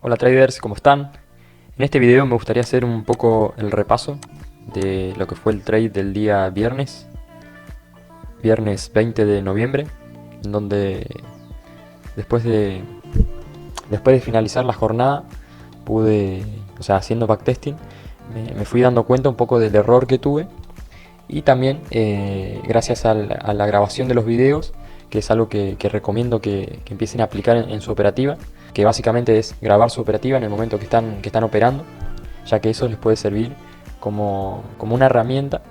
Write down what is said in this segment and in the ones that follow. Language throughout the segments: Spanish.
Hola traders, ¿cómo están? En este video me gustaría hacer un poco el repaso de lo que fue el trade del día viernes 20 de noviembre, en donde después de, después de finalizar la jornada pude, haciendo backtesting, me fui dando cuenta un poco del error que tuve y también gracias a la grabación de los videos, que es algo que recomiendo que empiecen a aplicar en su operativa, que básicamente es grabar su operativa en el momento que están operando, ya que eso les puede servir como una herramienta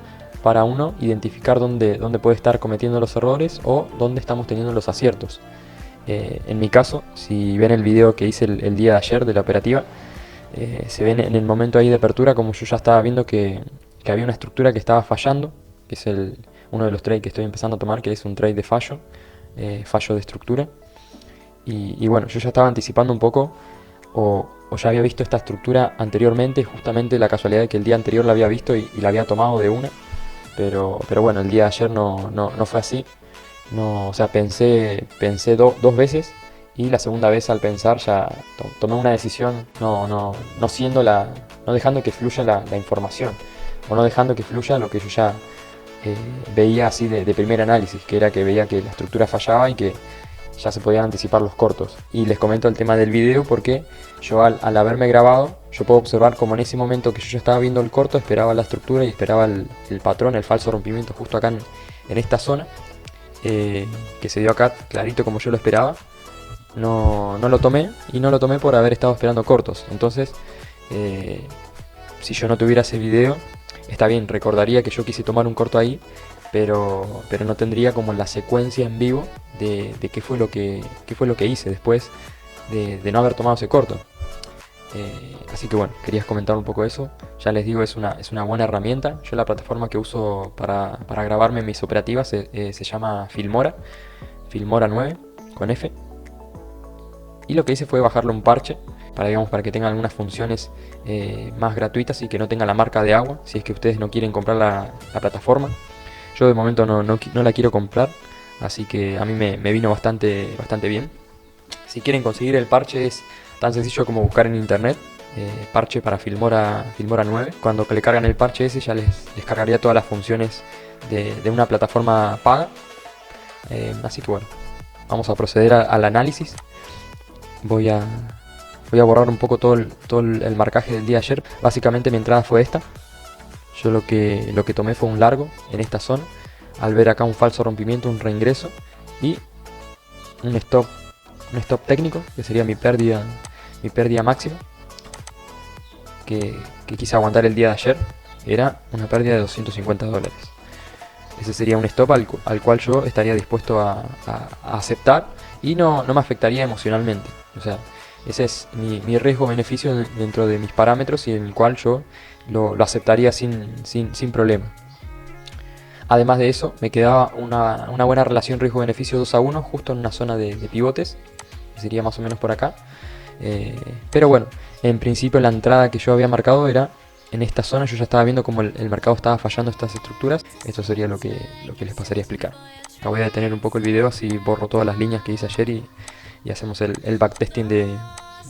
para uno identificar dónde puede estar cometiendo los errores o dónde estamos teniendo los aciertos. En mi caso, si ven el video que hice el día de ayer de la operativa, se ven en el momento ahí de apertura como yo ya estaba viendo que había una estructura que estaba fallando, que es uno de los trades que estoy empezando a tomar, que es un trade de fallo de estructura. Y bueno, yo ya estaba anticipando un poco, o ya había visto esta estructura anteriormente, justamente la casualidad de que el día anterior la había visto y la había tomado de una, pero bueno, el día de ayer no fue así. No, o sea, pensé dos veces, y la segunda vez al pensar ya tomé una decisión, no dejando que fluya la información, o no dejando que fluya lo que yo ya veía así de primer análisis, que era que veía que la estructura fallaba y que ya se podían anticipar los cortos. Y les comento el tema del video porque yo al haberme grabado, yo puedo observar como en ese momento que yo ya estaba viendo el corto, esperaba la estructura y esperaba el patrón, el falso rompimiento justo acá en esta zona, que se dio acá clarito como yo lo esperaba. No lo tomé, y no lo tomé por haber estado esperando cortos. Entonces, si yo no tuviera ese video, está bien, recordaría que yo quise tomar un corto ahí, pero no tendría como la secuencia en vivo de qué fue lo que hice después de no haber tomado ese corto. Así que bueno, quería comentar un poco eso. Ya les digo, es una buena herramienta. Yo la plataforma que uso para grabarme mis operativas se llama Filmora 9 con F. Y lo que hice fue bajarle un parche para que tenga algunas funciones más gratuitas y que no tenga la marca de agua, si es que ustedes no quieren comprar la plataforma. Yo de momento no la quiero comprar, así que a mí me vino bastante bien. Si quieren conseguir el parche es tan sencillo como buscar en internet parche para Filmora 9. Cuando le cargan el parche ese ya les cargaría todas las funciones de una plataforma paga. Así que bueno, vamos a proceder al análisis. Voy a borrar un poco todo el marcaje del día de ayer. Básicamente mi entrada fue esta. Yo lo que tomé fue un largo en esta zona, al ver acá un falso rompimiento, un reingreso y un stop técnico, que sería mi pérdida máxima, que quise aguantar el día de ayer. Era una pérdida de $250. Ese sería un stop al cual yo estaría dispuesto a aceptar y no me afectaría emocionalmente. O sea, ese es mi riesgo-beneficio dentro de mis parámetros, y en el cual yo lo aceptaría sin problema. Además de eso, me quedaba una buena relación riesgo-beneficio 2-1 justo en una zona de pivotes, que sería más o menos por acá. Pero bueno, en principio la entrada que yo había marcado era en esta zona. Yo ya estaba viendo como el mercado estaba fallando estas estructuras. Esto sería lo que les pasaría a explicar. Acá voy a detener un poco el video, así borro todas las líneas que hice ayer y hacemos el backtesting de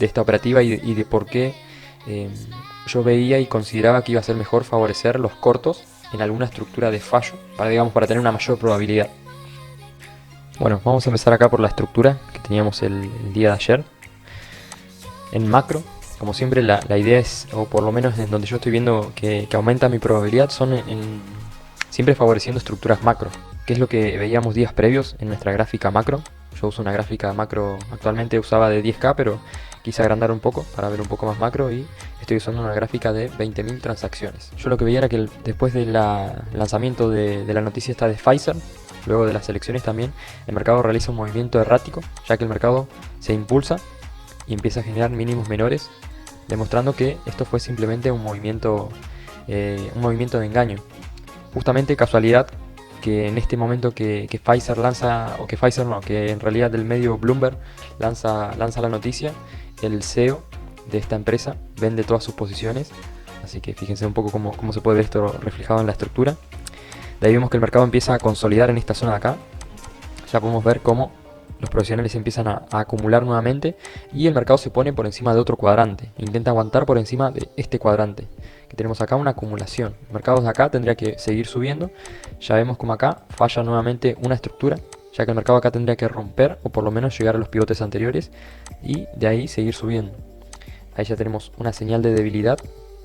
esta operativa y de por qué yo veía y consideraba que iba a ser mejor favorecer los cortos en alguna estructura de fallo para tener una mayor probabilidad. Bueno, vamos a empezar acá por la estructura que teníamos el día de ayer. En macro, como siempre, la idea es, o por lo menos en donde yo estoy viendo que aumenta mi probabilidad, son siempre favoreciendo estructuras macro, que es lo que veíamos días previos en nuestra gráfica macro. Yo uso una gráfica macro, actualmente usaba de 10K, pero quise agrandar un poco para ver un poco más macro, y estoy usando una gráfica de 20.000 transacciones. Yo lo que veía era que después del lanzamiento de la noticia esta de Pfizer, luego de las elecciones también, el mercado realiza un movimiento errático, ya que el mercado se impulsa y empieza a generar mínimos menores, demostrando que esto fue simplemente un movimiento de engaño. Justamente casualidad que en este momento que Pfizer lanza, o que Pfizer no, que en realidad el medio Bloomberg lanza la noticia, el CEO de esta empresa vende todas sus posiciones. Así que fíjense un poco cómo se puede ver esto reflejado en la estructura. De ahí vemos que el mercado empieza a consolidar en esta zona de acá. Ya podemos ver cómo los profesionales empiezan a acumular nuevamente y el mercado se pone por encima de otro cuadrante, intenta aguantar por encima de este cuadrante, que tenemos acá una acumulación. El mercado de acá tendría que seguir subiendo, ya vemos como acá falla nuevamente una estructura, ya que el mercado acá tendría que romper o por lo menos llegar a los pivotes anteriores y de ahí seguir subiendo. Ahí ya tenemos una señal de debilidad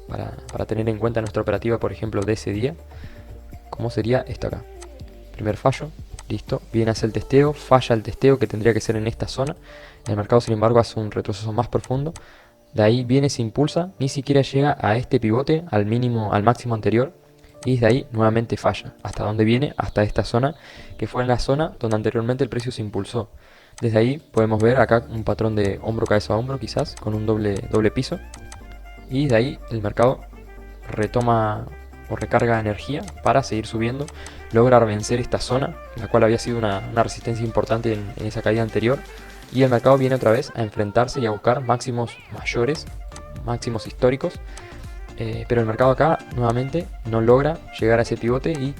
para tener en cuenta nuestra operativa, por ejemplo, de ese día, como sería esto acá. Primer fallo, listo, viene a hacer el testeo, falla el testeo que tendría que ser en esta zona. El mercado, sin embargo, hace un retroceso más profundo. De ahí viene, se impulsa, ni siquiera llega a este pivote, al mínimo, al máximo anterior. Y desde ahí nuevamente falla. ¿Hasta dónde viene? Hasta esta zona, que fue en la zona donde anteriormente el precio se impulsó. Desde ahí podemos ver acá un patrón de hombro, cabeza, hombro, quizás, con un doble piso. Y de ahí el mercado retoma o recarga energía para seguir subiendo, logra vencer esta zona, la cual había sido una resistencia importante en esa caída anterior, y el mercado viene otra vez a enfrentarse y a buscar máximos mayores, máximos históricos, pero el mercado acá nuevamente no logra llegar a ese pivote y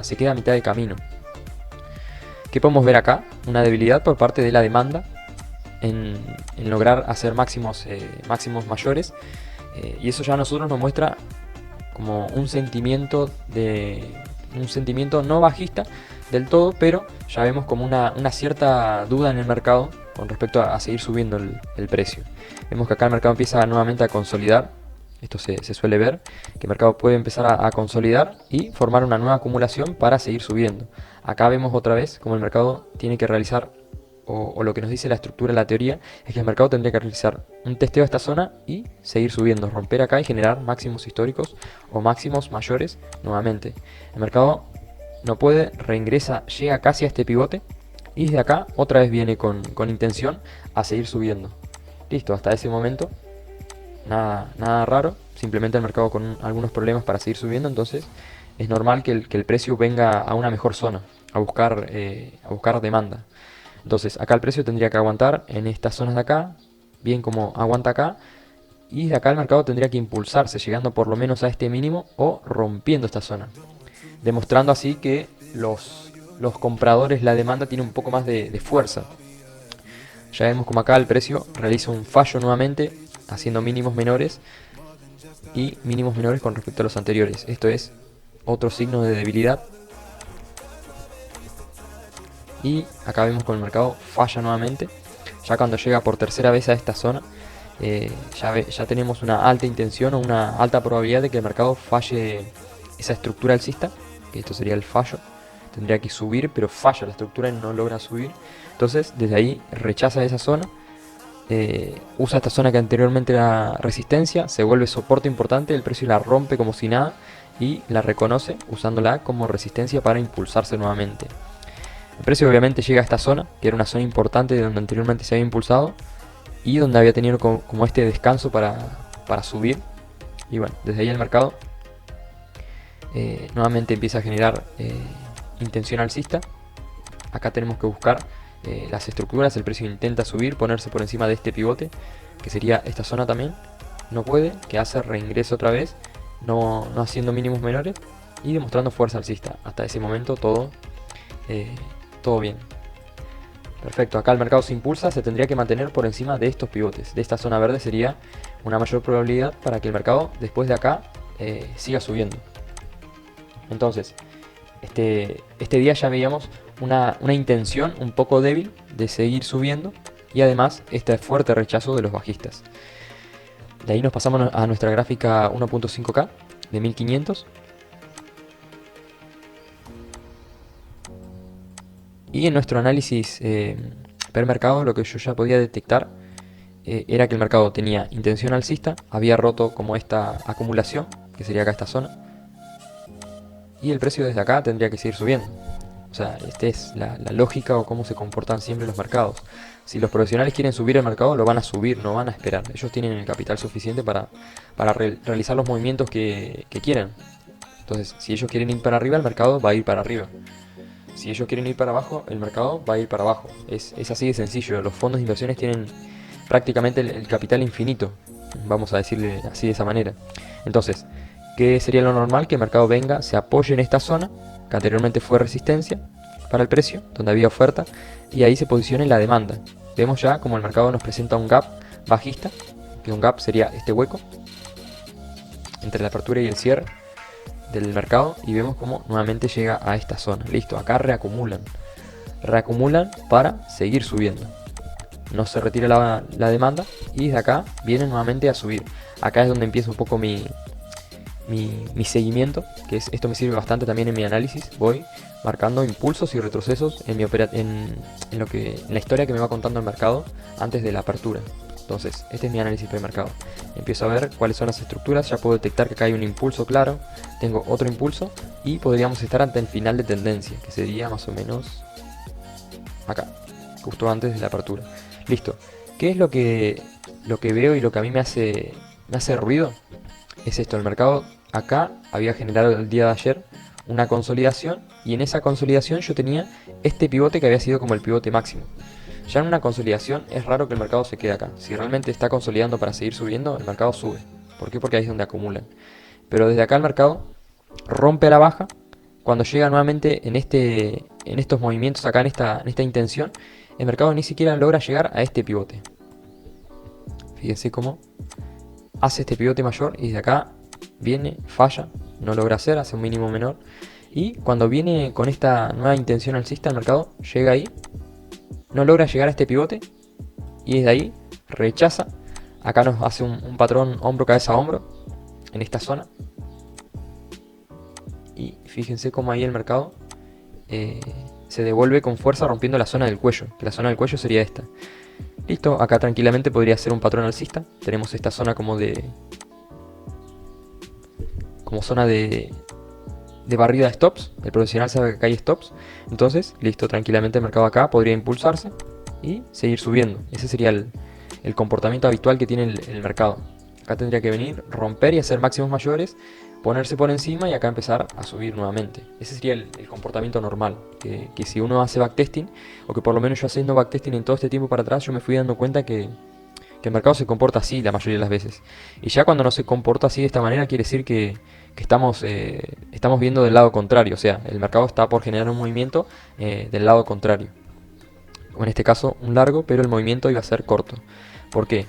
se queda a mitad de camino. ¿Qué podemos ver acá? Una debilidad por parte de la demanda en lograr hacer máximos mayores, y eso ya a nosotros nos muestra como un sentimiento no bajista del todo, pero ya vemos como una cierta duda en el mercado con respecto a seguir subiendo el precio. Vemos que acá el mercado empieza nuevamente a consolidar. Esto se suele ver, que el mercado puede empezar a consolidar y formar una nueva acumulación para seguir subiendo. Acá vemos otra vez como el mercado tiene que realizar, o lo que nos dice la estructura de la teoría, es que el mercado tendría que realizar un testeo de esta zona y seguir subiendo, romper acá y generar máximos históricos o máximos mayores nuevamente. El mercado no puede, reingresa, llega casi a este pivote y desde acá otra vez viene con intención a seguir subiendo. Listo, hasta ese momento nada raro, simplemente el mercado con algunos problemas para seguir subiendo, entonces es normal que el precio venga a una mejor zona, a buscar demanda. Entonces acá el precio tendría que aguantar en estas zonas de acá, bien como aguanta acá, y de acá el mercado tendría que impulsarse, llegando por lo menos a este mínimo o rompiendo esta zona, demostrando así que los compradores, la demanda tiene un poco más de fuerza. Ya vemos como acá el precio realiza un fallo nuevamente, haciendo mínimos menores y mínimos menores con respecto a los anteriores. Esto es otro signo de debilidad. Y acá vemos con el mercado falla nuevamente. Ya cuando llega por tercera vez a esta zona, ya tenemos una alta intención o una alta probabilidad de que el mercado falle esa estructura alcista, que esto sería el fallo. Tendría que subir, pero falla la estructura y no logra subir. Entonces desde ahí rechaza esa zona, usa esta zona que anteriormente era resistencia, se vuelve soporte importante, el precio la rompe como si nada y la reconoce usándola como resistencia para impulsarse nuevamente. El precio obviamente llega a esta zona, que era una zona importante de donde anteriormente se había impulsado y donde había tenido como este descanso para subir. Y bueno, desde ahí el mercado nuevamente empieza a generar intención alcista. Acá tenemos que buscar las estructuras, el precio intenta subir, ponerse por encima de este pivote, que sería esta zona también. No puede, que hace reingreso otra vez, no haciendo mínimos menores y demostrando fuerza alcista. Hasta ese momento todo bien. Perfecto, acá el mercado se impulsa, se tendría que mantener por encima de estos pivotes. De esta zona verde sería una mayor probabilidad para que el mercado después de acá siga subiendo. Entonces, este día ya veíamos una intención un poco débil de seguir subiendo y además este fuerte rechazo de los bajistas. De ahí nos pasamos a nuestra gráfica 1.5K de 1500. Y en nuestro análisis per mercado lo que yo ya podía detectar era que el mercado tenía intención alcista, había roto como esta acumulación, que sería acá esta zona, y el precio desde acá tendría que seguir subiendo. O sea, esta es la lógica o cómo se comportan siempre los mercados. Si los profesionales quieren subir el mercado, lo van a subir, no van a esperar. Ellos tienen el capital suficiente para realizar los movimientos que quieran. Entonces, si ellos quieren ir para arriba, el mercado va a ir para arriba. Si ellos quieren ir para abajo, el mercado va a ir para abajo. Es así de sencillo. Los fondos de inversiones tienen prácticamente el capital infinito, vamos a decirle así de esa manera. Entonces, ¿qué sería lo normal? Que el mercado venga, se apoye en esta zona, que anteriormente fue resistencia, para el precio, donde había oferta, y ahí se posiciona la demanda. Vemos ya como el mercado nos presenta un gap bajista, que un gap sería este hueco entre la apertura y el cierre del mercado, y vemos como nuevamente llega a esta zona. Listo, acá reacumulan para seguir subiendo. No se retira la demanda y desde acá vienen nuevamente a subir. Acá es donde empieza un poco mi seguimiento, que esto me sirve bastante también en mi análisis. Voy marcando impulsos y retrocesos en la historia que me va contando el mercado antes de la apertura. Entonces, este es mi análisis premercado. Empiezo a ver cuáles son las estructuras, ya puedo detectar que acá hay un impulso claro, tengo otro impulso y podríamos estar ante el final de tendencia, que sería más o menos acá, justo antes de la apertura. Listo. ¿Qué es lo que veo y lo que a mí me hace ruido? Es esto, el mercado acá había generado el día de ayer una consolidación, y en esa consolidación yo tenía este pivote que había sido como el pivote máximo. Ya en una consolidación es raro que el mercado se quede acá. Si realmente está consolidando para seguir subiendo, el mercado sube. ¿Por qué? Porque ahí es donde acumulan. Pero desde acá el mercado rompe a la baja. Cuando llega nuevamente en estos movimientos, acá en esta intención, el mercado ni siquiera logra llegar a este pivote. Fíjense cómo hace este pivote mayor y desde acá viene, falla, no logra hacer, hace un mínimo menor. Y cuando viene con esta nueva intención alcista, el mercado llega ahí, no logra llegar a este pivote y desde ahí rechaza. Acá nos hace un patrón hombro, cabeza, hombro en esta zona. Y fíjense cómo ahí el mercado se devuelve con fuerza rompiendo la zona del cuello, que la zona del cuello sería esta. Listo, acá tranquilamente podría ser un patrón alcista. Tenemos esta zona como zona de barrida de stops. El profesional sabe que acá hay stops. Entonces, listo, tranquilamente el mercado acá podría impulsarse y seguir subiendo. Ese sería el comportamiento habitual que tiene el mercado. Acá tendría que venir, romper y hacer máximos mayores, ponerse por encima y acá empezar a subir nuevamente. Ese sería el comportamiento normal, que si uno hace backtesting, o que por lo menos yo haciendo backtesting en todo este tiempo para atrás, yo me fui dando cuenta que el mercado se comporta así la mayoría de las veces. Y ya cuando no se comporta así de esta manera, quiere decir que estamos viendo del lado contrario. O sea, el mercado está por generar un movimiento del lado contrario. O en este caso un largo, pero el movimiento iba a ser corto. ¿Por qué?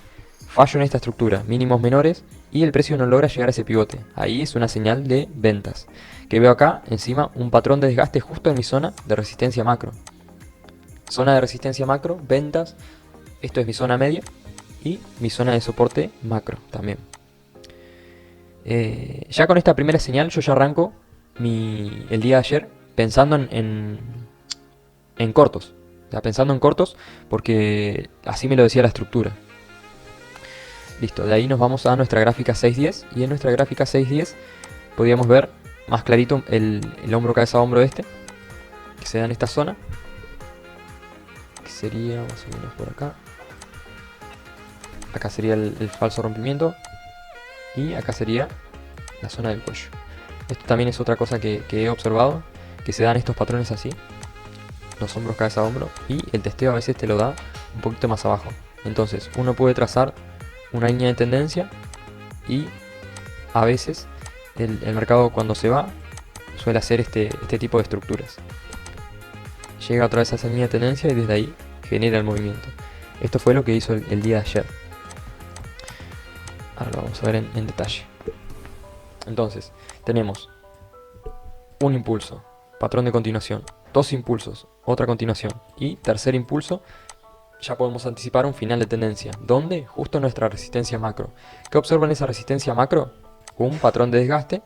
Fallo en esta estructura, mínimos menores, y el precio no logra llegar a ese pivote. Ahí es una señal de ventas. Que veo acá, encima, un patrón de desgaste justo en mi zona de resistencia macro. Zona de resistencia macro, ventas. Esto es mi zona media. Y mi zona de soporte macro también. Ya con esta primera señal yo ya arranco el día de ayer pensando en cortos. O sea, pensando en cortos porque así me lo decía la estructura. Listo, de ahí nos vamos a nuestra gráfica 610. Y en nuestra gráfica 610 podríamos ver más clarito el hombro cabeza hombro que se da en esta zona. Que sería más o menos por acá. Acá sería el falso rompimiento. Y acá sería la zona del cuello. Esto también es otra cosa que he observado, que se dan estos patrones así, los hombros cabeza a hombro, y el testeo a veces te lo da un poquito más abajo. Entonces uno puede trazar una línea de tendencia y a veces el mercado cuando se va suele hacer este tipo de estructuras. Llega otra vez a esa línea de tendencia y desde ahí genera el movimiento. Esto fue lo que hizo el día de ayer. Ahora lo vamos a ver en detalle. Entonces, tenemos un impulso, patrón de continuación, dos impulsos, otra continuación y tercer impulso. Ya podemos anticipar un final de tendencia, donde justo nuestra resistencia macro. ¿Qué observan esa resistencia macro? Un patrón de desgaste,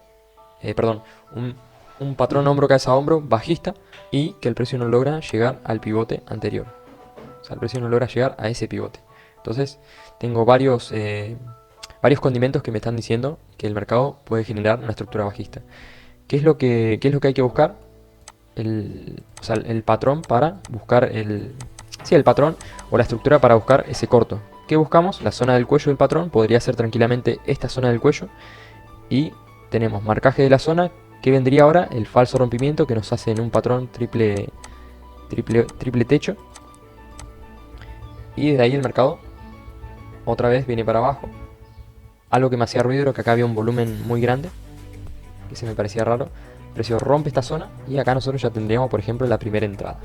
un patrón hombro cabeza a hombro bajista, y que el precio no logra llegar al pivote anterior. O sea, el precio no logra llegar a ese pivote. Entonces, tengo varios condimentos que me están diciendo que el mercado puede generar una estructura bajista. ¿Qué es lo que hay que buscar? El patrón para buscar el patrón o la estructura para buscar ese corto. ¿Qué buscamos? La zona del cuello del patrón podría ser tranquilamente esta zona del cuello. Y tenemos marcaje de la zona, que vendría ahora el falso rompimiento que nos hace en un patrón triple techo. Y de ahí el mercado otra vez viene para abajo. Algo que me hacía ruido era que acá había un volumen muy grande, que se me parecía raro. El precio rompe esta zona y acá nosotros ya tendríamos, por ejemplo, la primera entrada.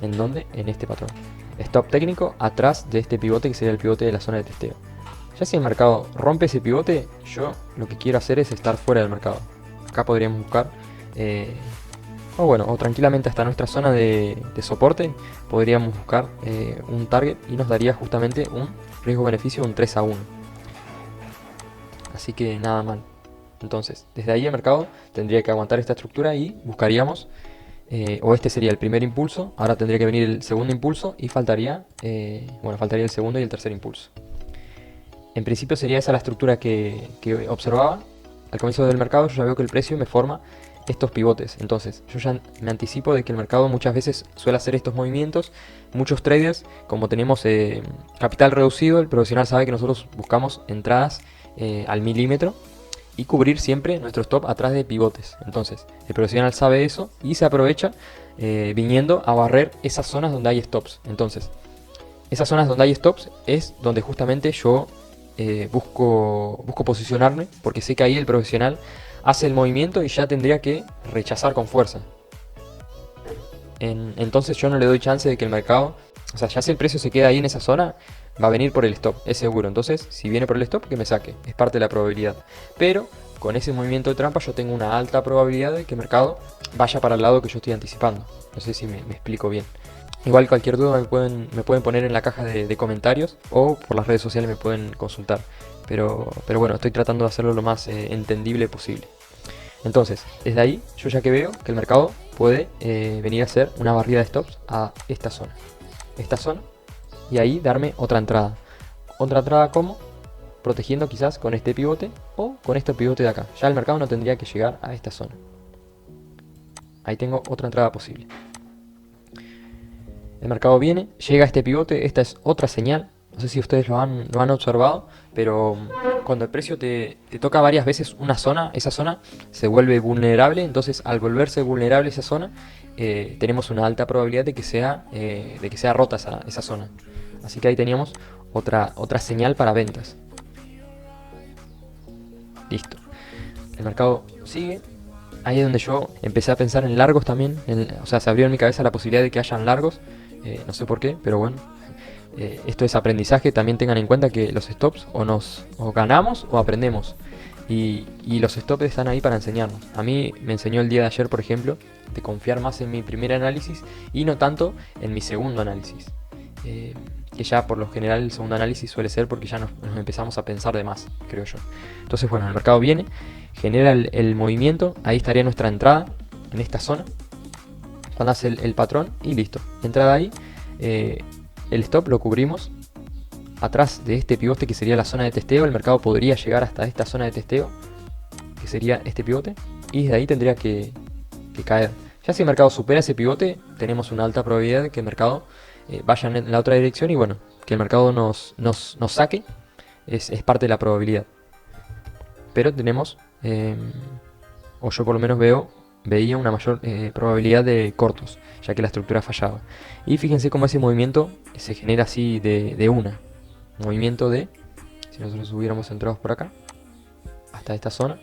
¿En dónde? En este patrón. Stop técnico atrás de este pivote, que sería el pivote de la zona de testeo. Ya si el mercado rompe ese pivote, yo lo que quiero hacer es estar fuera del mercado. Acá podríamos buscar, o tranquilamente hasta nuestra zona de soporte, podríamos buscar un target y nos daría justamente un riesgo-beneficio de un 3-1. Así que nada mal. Entonces, desde ahí el mercado tendría que aguantar esta estructura y buscaríamos, o este sería el primer impulso, ahora tendría que venir el segundo impulso y faltaría el segundo y el tercer impulso. En principio sería esa la estructura que observaba. Al comienzo del mercado yo ya veo que el precio me forma estos pivotes. Entonces yo ya me anticipo de que el mercado muchas veces suele hacer estos movimientos. Muchos traders, como tenemos capital reducido, el profesional sabe que nosotros buscamos entradas al milímetro y cubrir siempre nuestro stop atrás de pivotes. Entonces el profesional sabe eso y se aprovecha viniendo a barrer esas zonas donde hay stops. Entonces esas zonas donde hay stops es donde justamente yo busco posicionarme, porque sé que ahí el profesional hace el movimiento y ya tendría que rechazar con fuerza. Entonces yo no le doy chance de que el mercado, o sea, ya si el precio se queda ahí en esa zona, va a venir por el stop, es seguro. Entonces si viene por el stop, que me saque, es parte de la probabilidad. Pero con ese movimiento de trampa yo tengo una alta probabilidad de que el mercado vaya para el lado que yo estoy anticipando. No sé si me explico bien. Igual cualquier duda me pueden poner en la caja de comentarios o por las redes sociales me pueden consultar. Pero bueno, estoy tratando de hacerlo lo más entendible posible. Entonces, desde ahí yo ya que veo que el mercado puede venir a hacer una barrida de stops a esta zona. Y ahí darme otra entrada. Otra entrada como protegiendo quizás con este pivote o con este pivote de acá. Ya el mercado no tendría que llegar a esta zona. Ahí tengo otra entrada posible. El mercado viene, llega a este pivote, esta es otra señal. No sé si ustedes lo han observado, pero cuando el precio te toca varias veces una zona, esa zona se vuelve vulnerable. Entonces al volverse vulnerable esa zona, tenemos una alta probabilidad de que sea rota esa zona. Así que ahí teníamos otra señal para ventas. Listo. El mercado sigue. Ahí es donde yo empecé a pensar en largos también. O sea, se abrió en mi cabeza la posibilidad de que hayan largos. No sé por qué, pero bueno. Esto es aprendizaje. También tengan en cuenta que los stops o ganamos o aprendemos. Y los stops están ahí para enseñarnos. A mí me enseñó el día de ayer, por ejemplo, de confiar más en mi primer análisis y no tanto en mi segundo análisis. Que ya por lo general el segundo análisis suele ser porque ya nos empezamos a pensar de más, creo yo. Entonces bueno, el mercado viene, genera el movimiento, ahí estaría nuestra entrada en esta zona, cuando hace el patrón y listo. Entrada ahí, el stop lo cubrimos atrás de este pivote que sería la zona de testeo. El mercado podría llegar hasta esta zona de testeo, que sería este pivote, y desde ahí tendría que caer. Ya si el mercado supera ese pivote, tenemos una alta probabilidad de que el mercado vaya en la otra dirección y bueno, que el mercado nos saque es parte de la probabilidad. Pero tenemos, o yo por lo menos veía una mayor probabilidad de cortos, ya que la estructura fallaba. Y fíjense cómo ese movimiento se genera así de una. Movimiento si nosotros hubiéramos entrado por acá, hasta esta zona,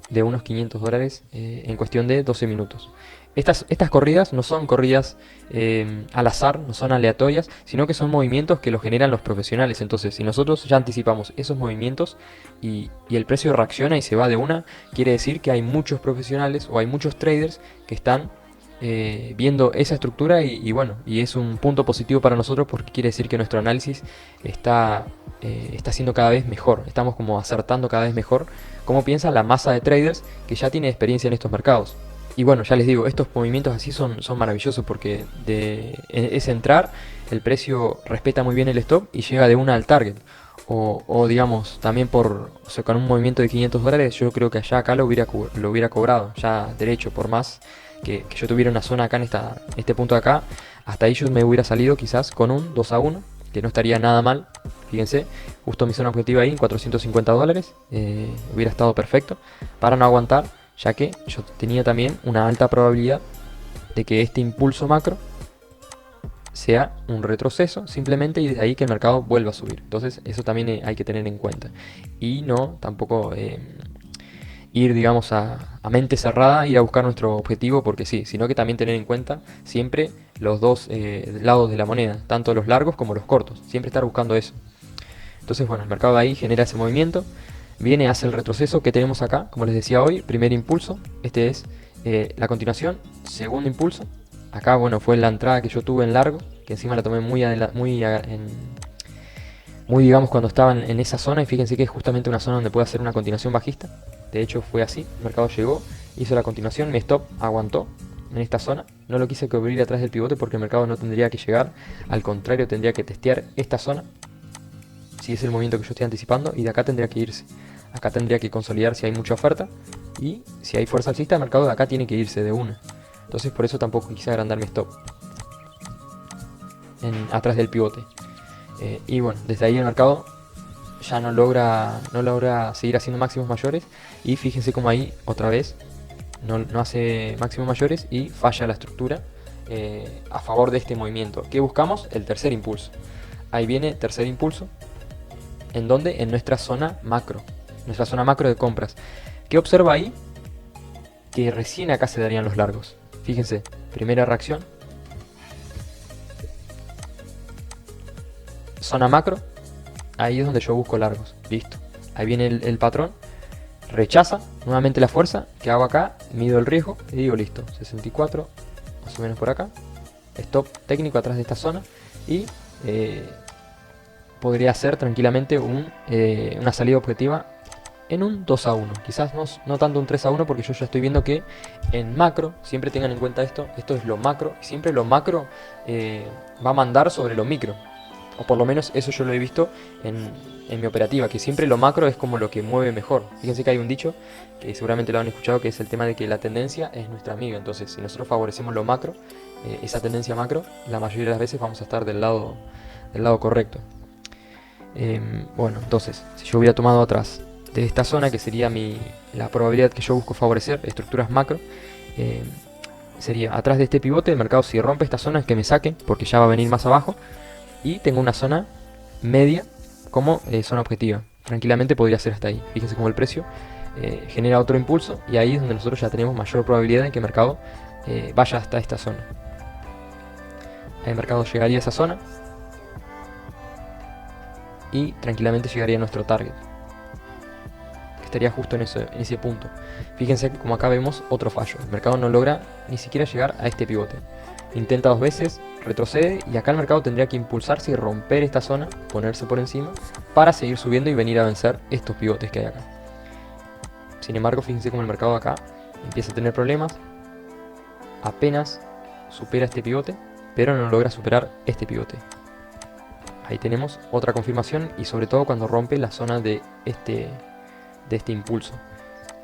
de unos $500 en cuestión de 12 minutos. Estas corridas no son corridas al azar, no son aleatorias, sino que son movimientos que los generan los profesionales. Entonces, si nosotros ya anticipamos esos movimientos y el precio reacciona y se va de una, quiere decir que hay muchos profesionales o hay muchos traders que están viendo esa estructura y bueno, y es un punto positivo para nosotros porque quiere decir que nuestro análisis está siendo cada vez mejor. Estamos como acertando cada vez mejor cómo piensa la masa de traders que ya tiene experiencia en estos mercados. Y bueno, ya les digo, estos movimientos así son maravillosos porque es entrar, el precio respeta muy bien el stop y llega de una al target. O digamos, también con un movimiento de $500, yo creo que allá acá lo hubiera cobrado, ya derecho, por más que yo tuviera una zona acá en este punto de acá, hasta ahí yo me hubiera salido quizás con un 2-1, que no estaría nada mal. Fíjense, justo mi zona objetiva ahí en $450, hubiera estado perfecto para no aguantar, ya que yo tenía también una alta probabilidad de que este impulso macro sea un retroceso simplemente y desde ahí que el mercado vuelva a subir. Entonces eso también hay que tener en cuenta y no tampoco ir, digamos, a mente cerrada, ir a buscar nuestro objetivo, porque sí, sino que también tener en cuenta siempre los dos lados de la moneda, tanto los largos como los cortos, siempre estar buscando eso. Entonces, bueno, el mercado de ahí genera ese movimiento, viene, hace el retroceso que tenemos acá, como les decía hoy, primer impulso, este es la continuación, segundo impulso, acá, bueno, fue la entrada que yo tuve en largo, que encima la tomé muy, digamos, cuando estaban en esa zona, y fíjense que es justamente una zona donde puede hacer una continuación bajista. De hecho fue así, el mercado llegó, hizo la continuación, mi stop aguantó en esta zona, no lo quise cubrir atrás del pivote porque el mercado no tendría que llegar, al contrario tendría que testear esta zona, si es el movimiento que yo estoy anticipando, y de acá tendría que irse, acá tendría que consolidar si hay mucha oferta, y si hay fuerza alcista el mercado de acá tiene que irse de una. Entonces por eso tampoco quise agrandar mi stop atrás del pivote. Y bueno, desde ahí el mercado ya no logra seguir haciendo máximos mayores, y fíjense como ahí otra vez no hace máximos mayores y falla la estructura a favor de este movimiento. ¿Qué buscamos? El tercer impulso. Ahí viene tercer impulso, ¿en dónde? En nuestra zona macro de compras. ¿Qué observa ahí? Que recién acá se darían los largos. Fíjense, primera reacción, zona macro, ahí es donde yo busco largos, listo. Ahí viene el patrón, rechaza nuevamente la fuerza, que hago acá, mido el riesgo y digo listo, 64, más o menos por acá, stop técnico atrás de esta zona, y podría hacer tranquilamente una salida objetiva en un 2 a 1, quizás no tanto un 3 a 1, porque yo ya estoy viendo que en macro, siempre tengan en cuenta esto es lo macro, y siempre lo macro va a mandar sobre lo micro. O por lo menos eso yo lo he visto en mi operativa, que siempre lo macro es como lo que mueve mejor. Fíjense que hay un dicho, que seguramente lo han escuchado, que es el tema de que la tendencia es nuestra amiga. Entonces, si nosotros favorecemos lo macro, esa tendencia macro, la mayoría de las veces vamos a estar del lado correcto. Bueno, entonces, si yo hubiera tomado atrás de esta zona, que sería la probabilidad que yo busco favorecer, estructuras macro, sería atrás de este pivote, el mercado si rompe esta zona es que me saque, porque ya va a venir más abajo, y tengo una zona media como zona objetiva. Tranquilamente podría ser hasta ahí. Fíjense cómo el precio genera otro impulso, y ahí es donde nosotros ya tenemos mayor probabilidad de que el mercado vaya hasta esta zona. El mercado llegaría a esa zona y tranquilamente llegaría a nuestro target, que estaría justo en ese punto. Fíjense que como acá vemos otro fallo, el mercado no logra ni siquiera llegar a este pivote. Intenta dos veces, retrocede, y acá el mercado tendría que impulsarse y romper esta zona, ponerse por encima, para seguir subiendo y venir a vencer estos pivotes que hay acá. Sin embargo, fíjense cómo el mercado acá empieza a tener problemas, apenas supera este pivote, pero no logra superar este pivote. Ahí tenemos otra confirmación, y sobre todo cuando rompe la zona de este impulso.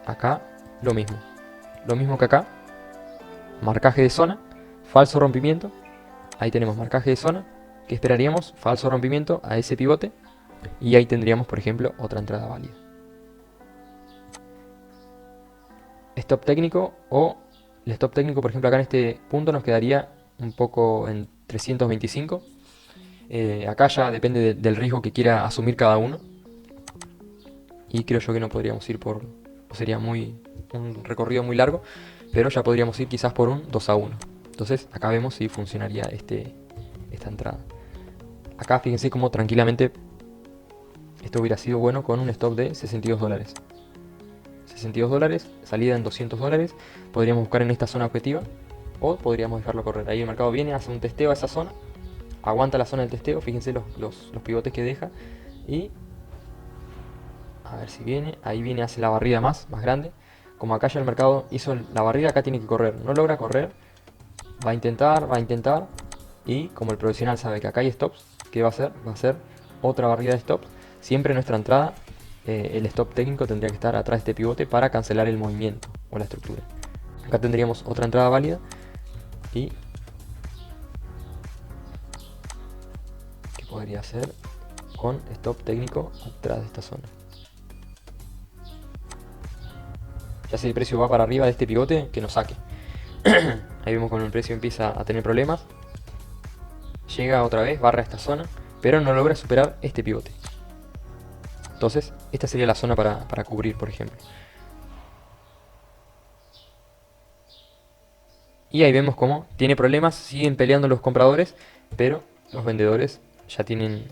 Acá lo mismo que acá, marcaje de zona, falso rompimiento, ahí tenemos marcaje de zona, ¿qué esperaríamos? Falso rompimiento a ese pivote, y ahí tendríamos, por ejemplo, otra entrada válida. Stop técnico, o el stop técnico, por ejemplo, acá en este punto nos quedaría un poco en 325. Acá ya depende del riesgo que quiera asumir cada uno, y creo yo que no podríamos ir sería un recorrido muy largo, pero ya podríamos ir quizás por un 2 a 1. Entonces acá vemos si funcionaría esta entrada. Acá fíjense cómo tranquilamente esto hubiera sido bueno con un stop de $62. 62 dólares, salida en 200 dólares, podríamos buscar en esta zona objetiva, o podríamos dejarlo correr. Ahí el mercado viene, hace un testeo a esa zona, aguanta la zona del testeo, fíjense los pivotes que deja, y a ver si viene, ahí viene, hace la barrida más grande. Como acá ya el mercado hizo la barrida, acá tiene que correr, no logra correr, va a intentar, y como el profesional sabe que acá hay stops, ¿qué va a hacer? Va a hacer otra barrida de stops. Siempre en nuestra entrada el stop técnico tendría que estar atrás de este pivote para cancelar el movimiento o la estructura. Acá tendríamos otra entrada válida, y que podría ser con stop técnico atrás de esta zona. Ya si el precio va para arriba de este pivote, que nos saque. Ahí vemos como el precio empieza a tener problemas, llega otra vez, barra esta zona, pero no logra superar este pivote. Entonces esta sería la zona para cubrir, por ejemplo. Y ahí vemos cómo tiene problemas, siguen peleando los compradores, pero los vendedores ya tienen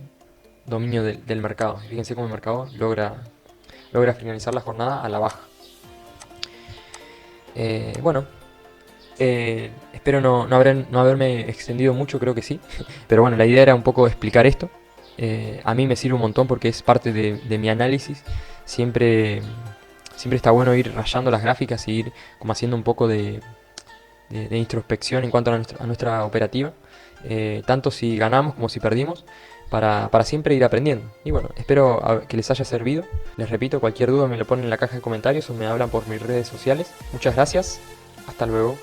dominio del mercado. Fíjense cómo el mercado logra finalizar la jornada a la baja. Bueno, espero no haberme extendido mucho, creo que sí. Pero bueno, la idea era un poco explicar esto. A mí me sirve un montón porque es parte de mi análisis. Siempre está bueno ir rayando las gráficas y ir como haciendo un poco de introspección en cuanto a nuestra operativa. Tanto si ganamos como si perdimos. Para siempre ir aprendiendo. Y bueno, espero que les haya servido. Les repito, cualquier duda me lo ponen en la caja de comentarios o me hablan por mis redes sociales. Muchas gracias. Hasta luego.